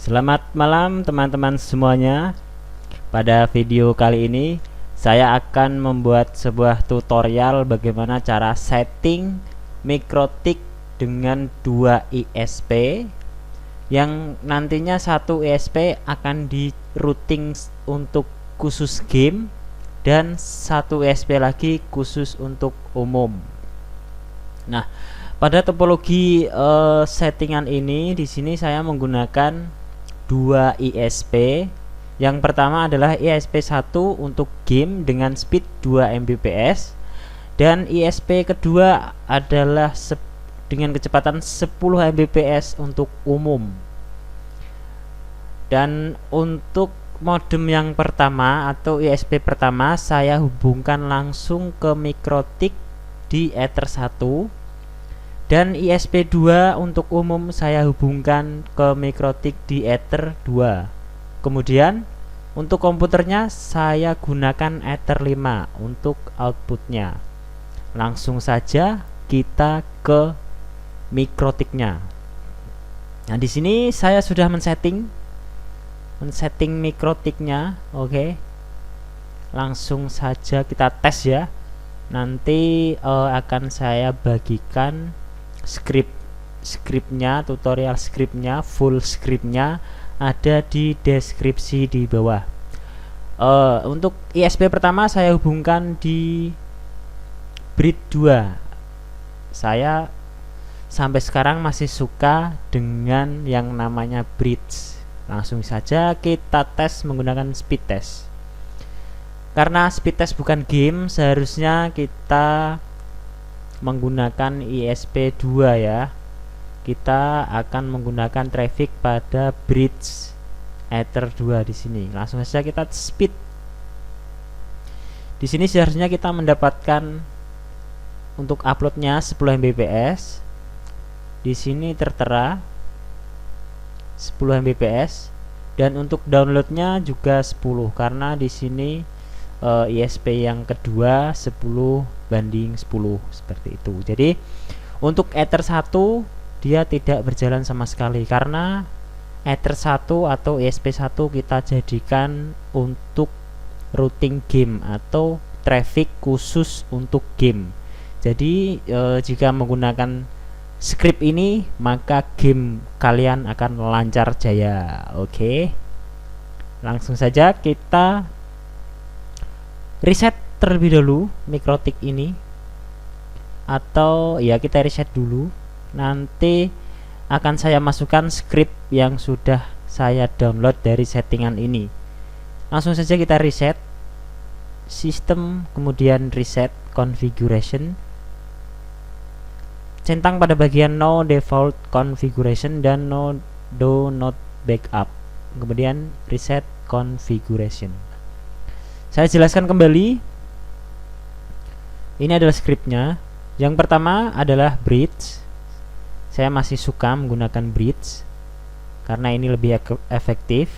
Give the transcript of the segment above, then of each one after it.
Selamat malam teman-teman semuanya. Pada video kali ini saya akan membuat sebuah tutorial bagaimana cara setting mikrotik dengan 2 ISP yang nantinya satu ISP akan di routing untuk khusus game dan satu ISP lagi khusus untuk umum. Nah, pada topologi settingan ini di sini saya menggunakan 2 ISP. Yang pertama adalah ISP 1 untuk game dengan speed 2 Mbps dan ISP kedua adalah dengan kecepatan 10 Mbps untuk umum. Dan untuk modem yang pertama atau ISP pertama saya hubungkan langsung ke mikrotik di Ether 1, dan ISP 2 untuk umum saya hubungkan ke mikrotik di Ether 2. Kemudian untuk komputernya saya gunakan Ether 5 untuk outputnya. Langsung saja kita ke mikrotiknya. Nah, di sini saya sudah men-setting mikrotiknya. Oke. Langsung saja kita tes ya. Nanti akan saya bagikan skripnya, tutorial skripnya, full skripnya ada di deskripsi di bawah. Untuk ISP pertama saya hubungkan di bridge 2. Saya sampai sekarang masih suka dengan yang namanya bridge. Langsung saja kita tes menggunakan speed test. Karena speed test bukan game, seharusnya kita menggunakan ISP 2 ya. Kita akan menggunakan traffic pada bridge Ether 2 di sini. Langsung saja kita speed. Di sini seharusnya kita mendapatkan untuk uploadnya 10 Mbps. Di sini tertera 10 Mbps dan untuk downloadnya juga 10 karena di sini ISP yang kedua 10:10 seperti itu. Jadi untuk Ether 1 dia tidak berjalan sama sekali karena Ether 1 atau ISP 1 kita jadikan untuk routing game atau traffic khusus untuk game. Jadi jika menggunakan script ini maka game kalian akan lancar jaya. Oke. Langsung saja kita reset terlebih dahulu mikrotik ini, atau ya kita reset dulu. Nanti akan saya masukkan script yang sudah saya download dari settingan ini. Langsung saja kita reset sistem, kemudian reset configuration, centang pada bagian no default configuration dan no do not backup, kemudian reset configuration. Saya jelaskan kembali. Ini adalah scriptnya. Yang pertama adalah bridge. Saya masih suka menggunakan bridge karena ini lebih efektif.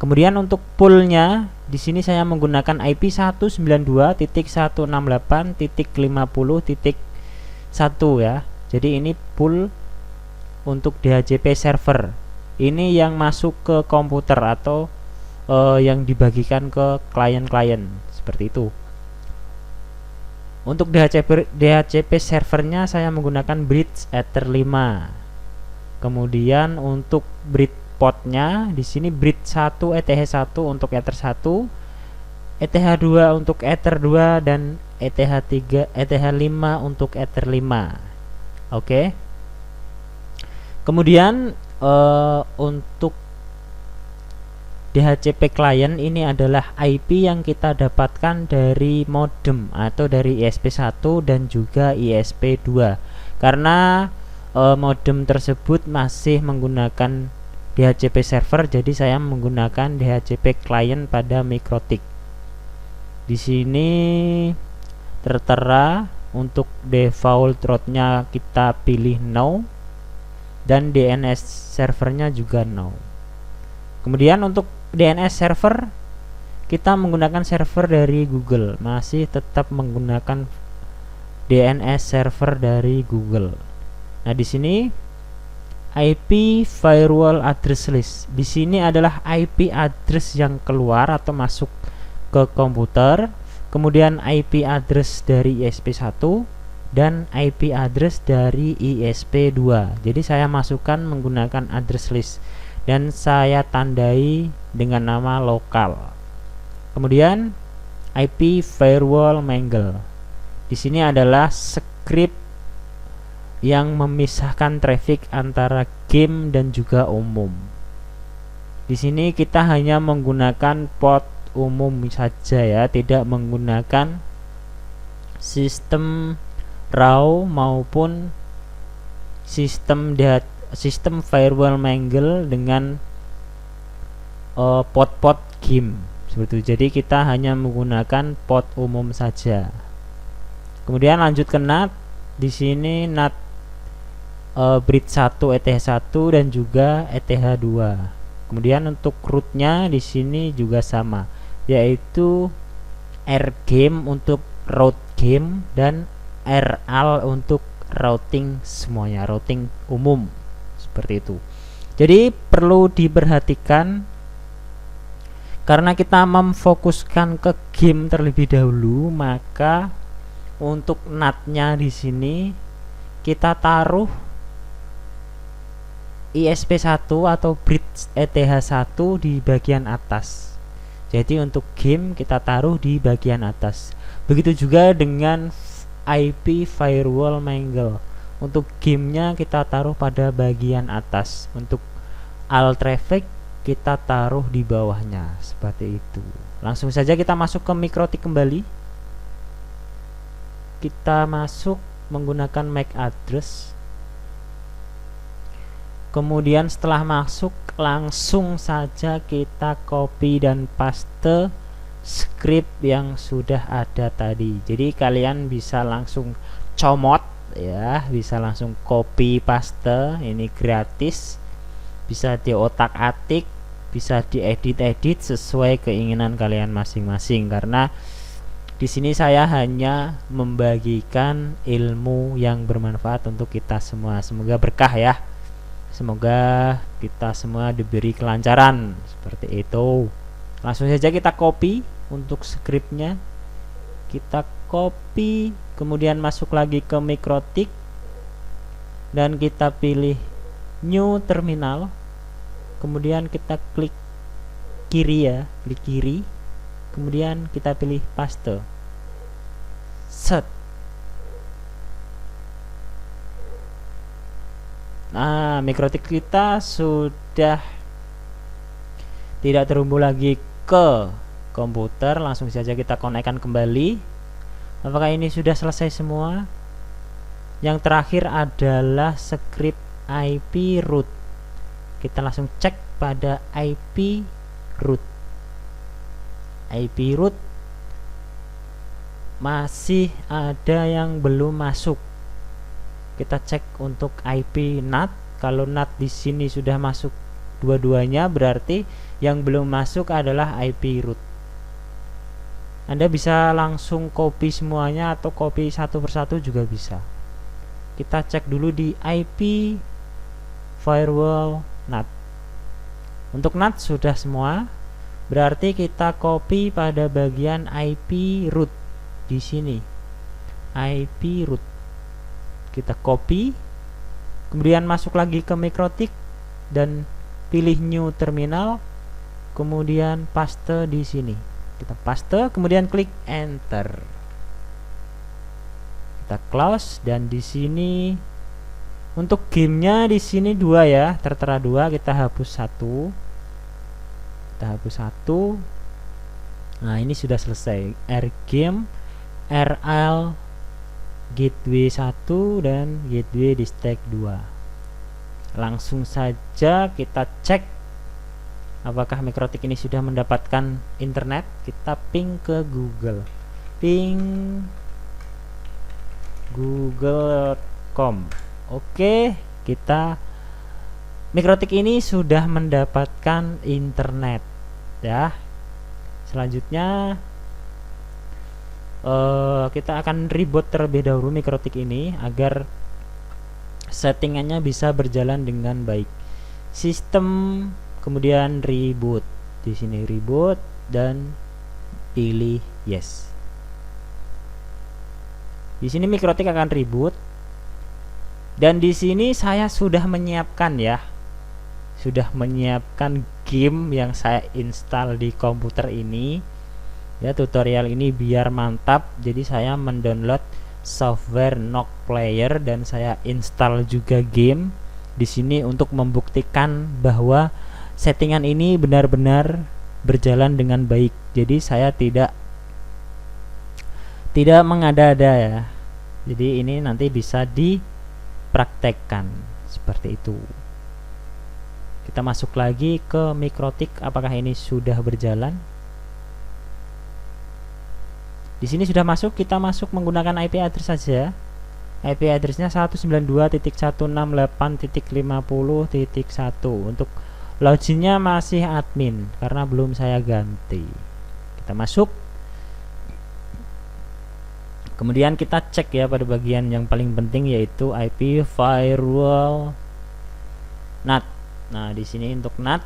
Kemudian untuk poolnya di sini saya menggunakan IP 192.168.50.1 ya. Jadi ini pool untuk DHCP server. Ini yang masuk ke komputer atau yang dibagikan ke klien-klien seperti itu. Untuk DHCP servernya saya menggunakan bridge Ether 5. Kemudian untuk bridge portnya di sini bridge 1 ETH1 untuk Ether 1, ETH2 untuk Ether 2 dan ETH3 ETH5 untuk Ether 5. Oke. Kemudian untuk DHCP client ini adalah IP yang kita dapatkan dari modem atau dari ISP 1 dan juga ISP 2. Karena modem tersebut masih menggunakan DHCP server, jadi saya menggunakan DHCP client pada mikrotik. Di sini tertera untuk default route-nya kita pilih no dan DNS servernya juga no. Kemudian untuk DNS server kita menggunakan server dari Google, masih tetap menggunakan DNS server dari Google. Nah, di sini IP firewall address list. Di sini adalah IP address yang keluar atau masuk ke komputer, kemudian IP address dari ISP1 dan IP address dari ISP2. Jadi saya masukkan menggunakan address list dan saya tandai dengan nama lokal. Kemudian IP firewall mangle. Di sini adalah script yang memisahkan traffic antara game dan juga umum. Di sini kita hanya menggunakan port umum saja ya, tidak menggunakan sistem RAW maupun sistem firewall mangle dengan port game seperti itu. Jadi kita hanya menggunakan port umum saja. Kemudian lanjut ke NAT. Di sini NAT bridge 1 ETH1 dan juga ETH2. Kemudian untuk rootnya di sini juga sama, yaitu RGame untuk route game dan RAL untuk routing semuanya, routing umum seperti itu. Jadi perlu diperhatikan karena kita memfokuskan ke game terlebih dahulu, maka untuk NAT-nya di sini kita taruh ISP1 atau bridge ETH1 di bagian atas. Jadi untuk game kita taruh di bagian atas. Begitu juga dengan IP firewall mangle. Untuk gamenya kita taruh pada bagian atas. Untuk all traffic kita taruh di bawahnya. Seperti itu. Langsung saja kita masuk ke MikroTik kembali. Kita masuk menggunakan MAC address. Kemudian setelah masuk langsung saja kita copy dan paste script yang sudah ada tadi. Jadi kalian bisa langsung comot ya, bisa langsung copy paste, ini gratis. Bisa diotak-atik, bisa diedit-edit sesuai keinginan kalian masing-masing, karena di sini saya hanya membagikan ilmu yang bermanfaat untuk kita semua. Semoga berkah ya. Semoga kita semua diberi kelancaran seperti itu. Langsung saja kita copy untuk scriptnya. Kita copy, kemudian masuk lagi ke MikroTik dan kita pilih New Terminal. Kemudian kita klik kiri ya, klik kiri. Kemudian kita pilih paste. Set. Nah, MikroTik kita sudah tidak terhubung lagi ke komputer. Langsung saja kita konekkan kembali. Apakah ini sudah selesai semua? Yang terakhir adalah script IP root. Kita langsung cek pada IP root. IP root masih ada yang belum masuk. Kita cek untuk IP NAT. Kalau NAT di sini sudah masuk dua-duanya, berarti yang belum masuk adalah IP root. Anda bisa langsung copy semuanya atau copy satu persatu juga bisa. Kita cek dulu di IP firewall NAT. Untuk NAT sudah semua, berarti kita copy pada bagian IP root di sini. IP root. Kita copy, kemudian masuk lagi ke MikroTik dan pilih New Terminal, kemudian paste di sini. Kita paste, kemudian klik Enter. Kita close dan di sini untuk gamenya di sini 2 ya, tertera 2. Kita hapus 1. Kita hapus 1. Nah, ini sudah selesai. RGame, RL gateway 1 dan gateway di stack 2. Langsung saja kita cek apakah MikroTik ini sudah mendapatkan internet. Kita ping ke Google. Ping google.com. Oke, kita MikroTik ini sudah mendapatkan internet ya. Selanjutnya kita akan reboot terlebih dahulu MikroTik ini agar settingannya bisa berjalan dengan baik. Sistem, kemudian reboot. Di sini reboot dan pilih yes. Di sini Mikrotik akan reboot. Dan di sini saya sudah menyiapkan ya. Sudah menyiapkan game yang saya install di komputer ini. Ya, tutorial ini biar mantap. Jadi saya mendownload software Nock Player dan saya install juga game di sini untuk membuktikan bahwa settingan ini benar-benar berjalan dengan baik. Jadi saya tidak mengada-ada ya. Jadi ini nanti bisa dipraktekkan seperti itu. Kita masuk lagi ke Mikrotik, apakah ini sudah berjalan? Di sini sudah masuk, kita masuk menggunakan IP address saja. IP addressnya 192.168.50.1. Untuk loginnya masih admin karena belum saya ganti. Kita masuk. Kemudian kita cek ya pada bagian yang paling penting yaitu IP firewall NAT. Nah, di sini untuk NAT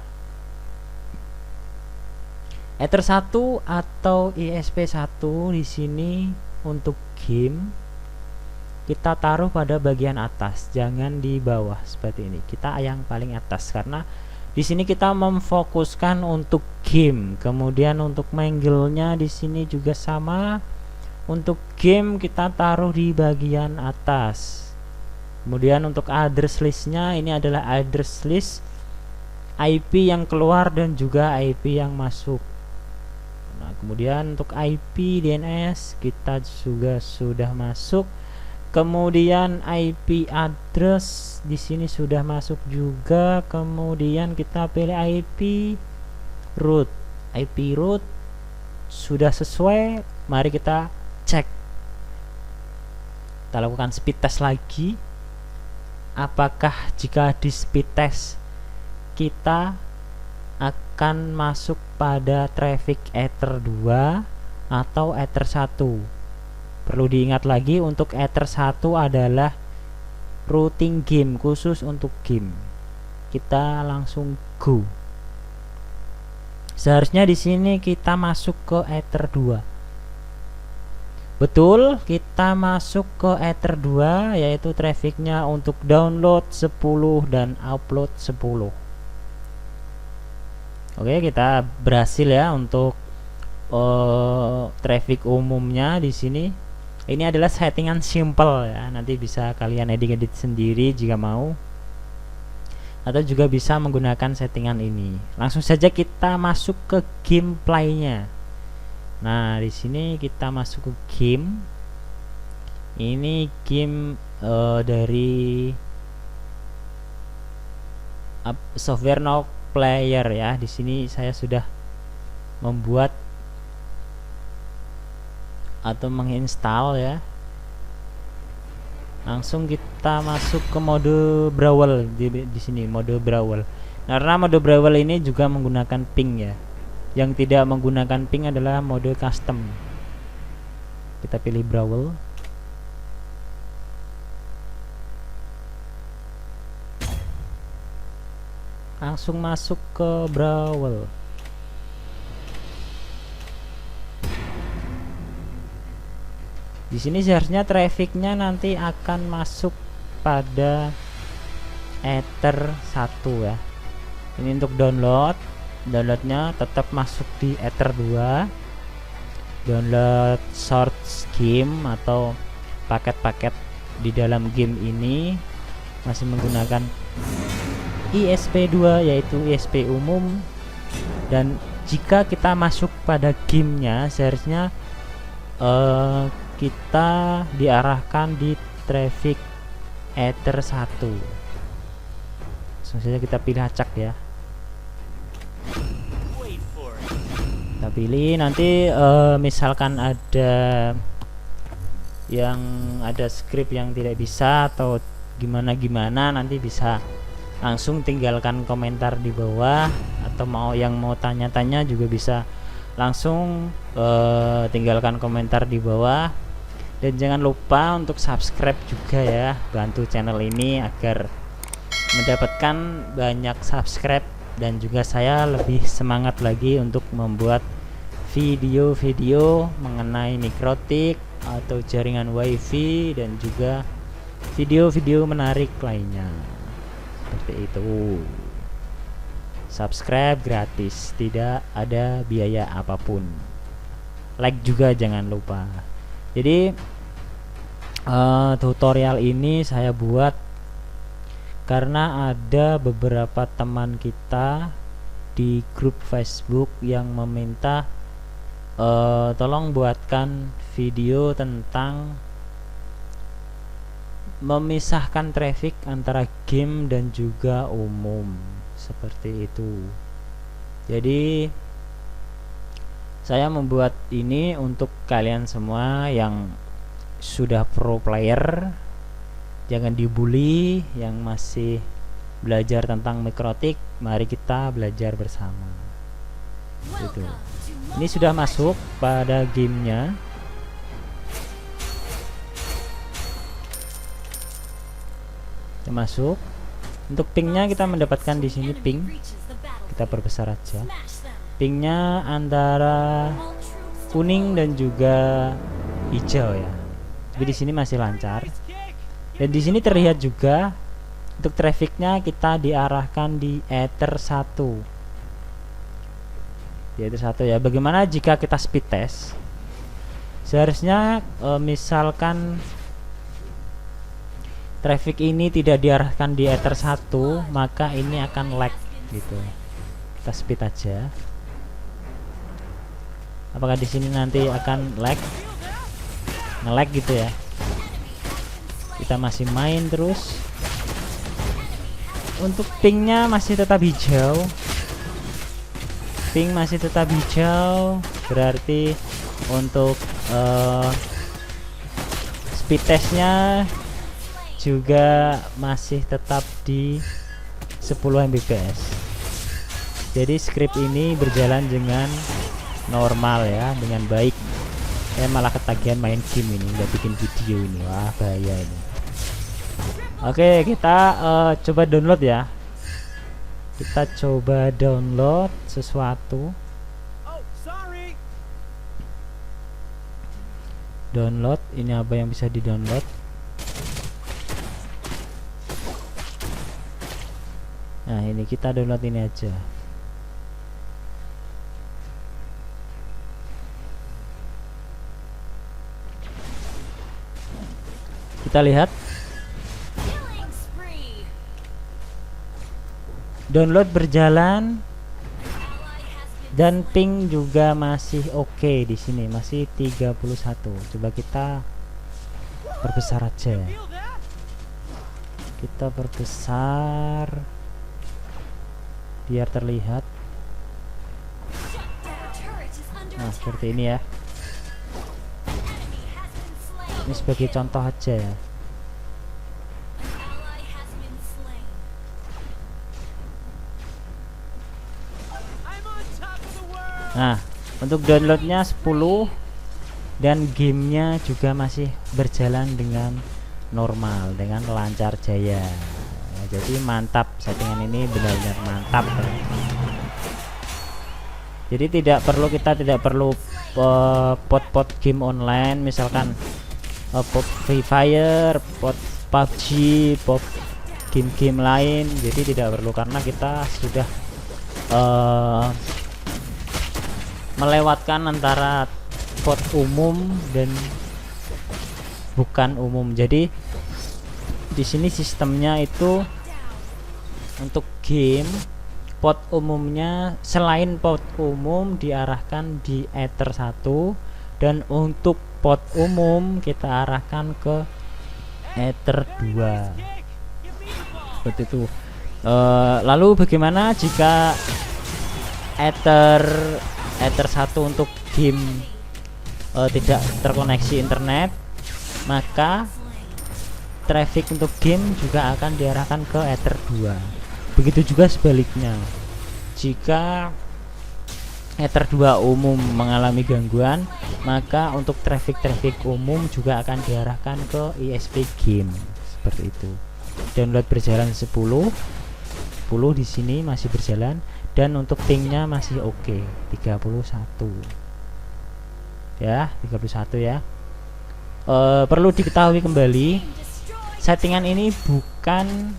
Ether 1 atau ISP1 di sini untuk game kita taruh pada bagian atas, jangan di bawah seperti ini. Kita yang paling atas karena di sini kita memfokuskan untuk game. Kemudian untuk mangle-nya di sini juga sama. Untuk game kita taruh di bagian atas. Kemudian untuk address listnya ini adalah address list IP yang keluar dan juga IP yang masuk. Nah, kemudian untuk IP DNS kita juga sudah masuk. Kemudian IP address di sini sudah masuk juga. Kemudian kita pilih IP root. IP root sudah sesuai. Mari kita cek. Kita lakukan speed test lagi. Apakah jika di speed test kita akan masuk pada traffic Ether 2 atau Ether 1? Perlu diingat lagi, untuk Ether 1 adalah routing game, khusus untuk game. Kita langsung go. Seharusnya di sini kita masuk ke Ether 2. Betul, kita masuk ke Ether 2, yaitu trafficnya untuk download 10 dan upload 10. Oke, kita berhasil ya untuk traffic umumnya di sini. Ini adalah settingan simple ya, nanti bisa kalian edit sendiri jika mau, atau juga bisa menggunakan settingan ini. Langsung saja kita masuk ke gameplaynya. Nah, di sini kita masuk ke game. Ini game dari software Nock Player ya. Di sini saya sudah membuat atau menginstal ya. Langsung kita masuk ke mode brawl di sini, mode brawl. Karena mode brawl ini juga menggunakan ping ya. Yang tidak menggunakan ping adalah mode custom. Kita pilih brawl. Langsung masuk ke brawl. Di sini seharusnya trafficnya nanti akan masuk pada Ether 1 ya. Ini untuk downloadnya tetap masuk di Ether 2. Download source game atau paket-paket di dalam game ini masih menggunakan ISP2 yaitu ISP umum. Dan jika kita masuk pada gamenya seharusnya kita diarahkan di traffic Ether 1. Langsung saja kita pilih acak ya. Kita pilih nanti misalkan ada script yang tidak bisa atau gimana nanti bisa langsung tinggalkan komentar di bawah, atau yang mau tanya-tanya juga bisa langsung tinggalkan komentar di bawah. Dan jangan lupa untuk subscribe juga ya, bantu channel ini agar mendapatkan banyak subscribe dan juga saya lebih semangat lagi untuk membuat video-video mengenai mikrotik atau jaringan wifi dan juga video-video menarik lainnya. Seperti itu. Subscribe gratis, tidak ada biaya apapun. Like juga jangan lupa. Jadi tutorial ini saya buat karena ada beberapa teman kita di grup Facebook yang meminta tolong buatkan video tentang memisahkan traffic antara game dan juga umum, seperti itu. Jadi saya membuat ini untuk kalian semua yang sudah pro player, jangan dibully. Yang masih belajar tentang mikrotik, mari kita belajar bersama. Gitu. Ini sudah masuk pada gamenya. Kita masuk. Untuk pingnya kita mendapatkan di sini ping. Kita perbesar aja. Pingnya antara kuning dan juga hijau ya. Tapi di sini masih lancar. Dan di sini terlihat juga untuk trafficnya kita diarahkan di Ether 1. Di Ether 1 ya. Bagaimana jika kita speed test? Seharusnya misalkan traffic ini tidak diarahkan di Ether 1, maka ini akan lag gitu. Kita speed aja. Apakah di sini nanti akan lag? Nge-lag gitu ya. Kita masih main terus. Untuk pingnya masih tetap hijau. Ping masih tetap hijau, berarti untuk speed testnya juga masih tetap di 10 Mbps. Jadi script ini berjalan dengan normal ya, dengan baik. Saya malah ketagihan main game ini, nggak bikin video ini. Wah bahaya ini. Oke, kita coba download ya. Kita coba download sesuatu. Download, ini apa yang bisa di-download? Nah, ini kita download ini aja. Kita lihat. Download berjalan dan ping juga masih oke di sini, masih 31. Coba kita perbesar aja. Kita perbesar biar terlihat. Nah, seperti ini ya. Ini sebagai contoh aja ya. Nah, untuk downloadnya 10 dan gamenya juga masih berjalan dengan normal, dengan lancar jaya. Nah, jadi mantap, settingan ini benar-benar mantap. Jadi kita tidak perlu pot game online, misalkan pot Free Fire, pot PUBG, pot game-game lain. Jadi tidak perlu karena kita sudah melewatkan antara pot umum dan bukan umum. Jadi di sini sistemnya itu untuk game pot umumnya, selain pot umum diarahkan di Ether 1, dan untuk pot umum kita arahkan ke Ether 2. Seperti itu. Lalu bagaimana jika Ether 1 untuk game tidak terkoneksi internet? Maka traffic untuk game juga akan diarahkan ke Ether 2. Begitu juga sebaliknya. Jika Ether 2 umum mengalami gangguan, maka untuk traffic umum juga akan diarahkan ke ISP game seperti itu. Download berjalan 10 di sini masih berjalan, dan untuk pingnya masih oke 31 ya, 31 ya. Perlu diketahui kembali, settingan ini bukan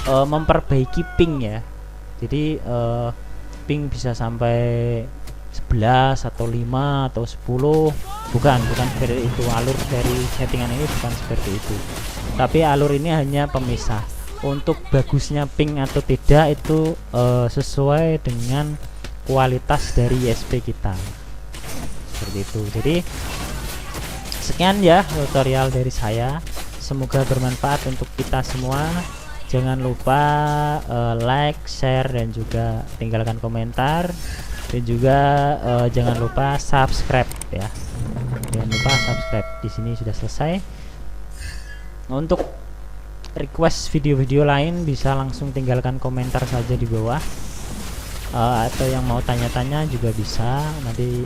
memperbaiki ping ya. Jadi ping bisa sampai 11 atau 5 atau 10, bukan seperti itu. Alur dari settingan ini bukan seperti itu, tapi alur ini hanya pemisah. Untuk bagusnya ping atau tidak itu sesuai dengan kualitas dari ISP kita, seperti itu. Jadi sekian ya tutorial dari saya, semoga bermanfaat untuk kita semua. Jangan lupa like, share, dan juga tinggalkan komentar, dan juga jangan lupa subscribe ya. Jangan lupa subscribe. Di sini sudah selesai. Untuk request video-video lain bisa langsung tinggalkan komentar saja di bawah, atau yang mau tanya-tanya juga bisa. Nanti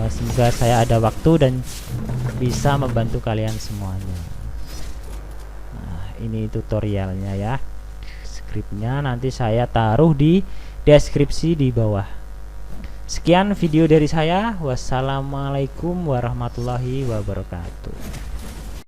semoga saya ada waktu dan bisa membantu kalian semuanya. Ini tutorialnya ya, skripnya nanti saya taruh di deskripsi di bawah. Sekian video dari saya, wassalamualaikum warahmatullahi wabarakatuh.